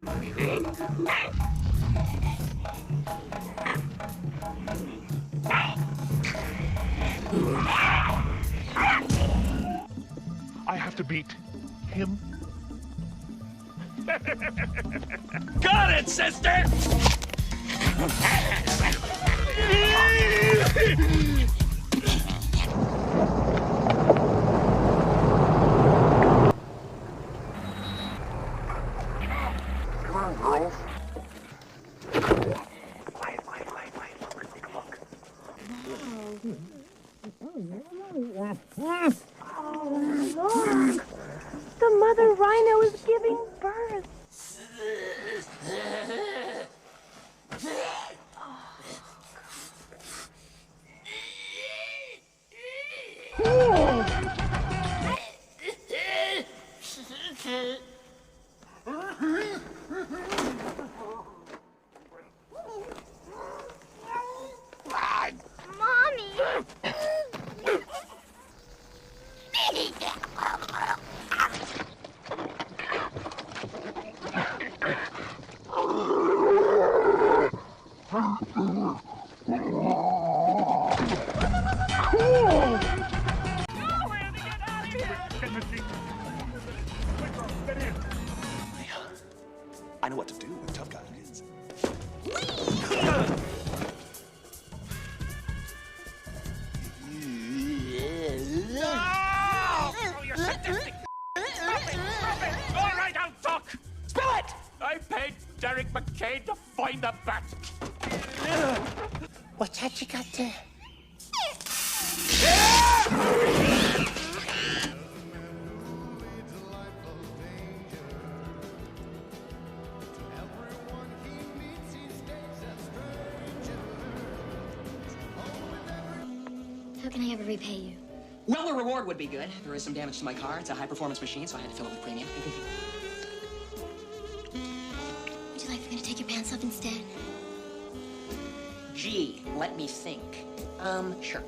I have to beat him. Got it, sister! Come on, girls. Quiet. Take a look. Oh, Lord. The mother rhino is giving birth. Mommy! I know what to do with tough guy kids. Oh, you're sadistic! Stop it! All right, I'll talk! Spill it! I paid Derek McCain to find the bat. What's that you got there? How can I ever repay you? Well, the reward would be good. There is some damage to my car. It's a high-performance machine, so I had to fill it with premium. Would you like for me to take your pants off instead? Gee, let me think. Sure.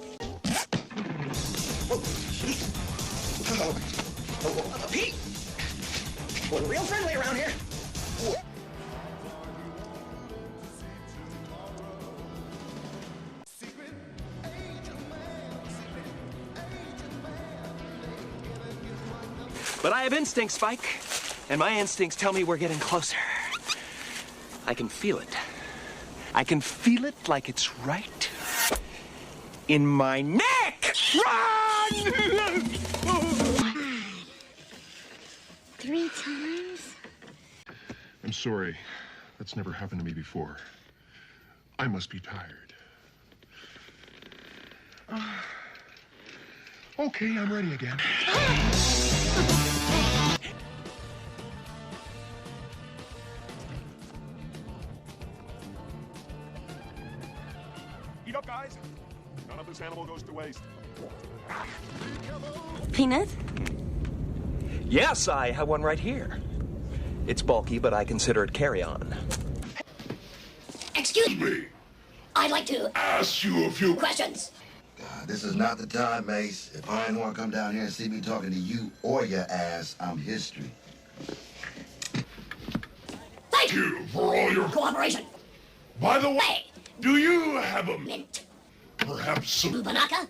Pete! We're real friendly around here. But I have instincts, Spike. And my instincts tell me we're getting closer. I can feel it. I can feel it like it's right in my neck! Run! 3 times? I'm sorry. That's never happened to me before. I must be tired. Okay, I'm ready again. Eat up, guys. None of this animal goes to waste. Peanut? Yes, I have one right here. It's bulky, but I consider it carry-on. Excuse me. I'd like to Ask you a few questions. This is not the time, Mace. If I ain't want to come down here and see me talking to you or your ass, I'm history. Thank you for all your... cooperation. By the way, Hey, do you have a... mint. perhaps some... Bubanaka?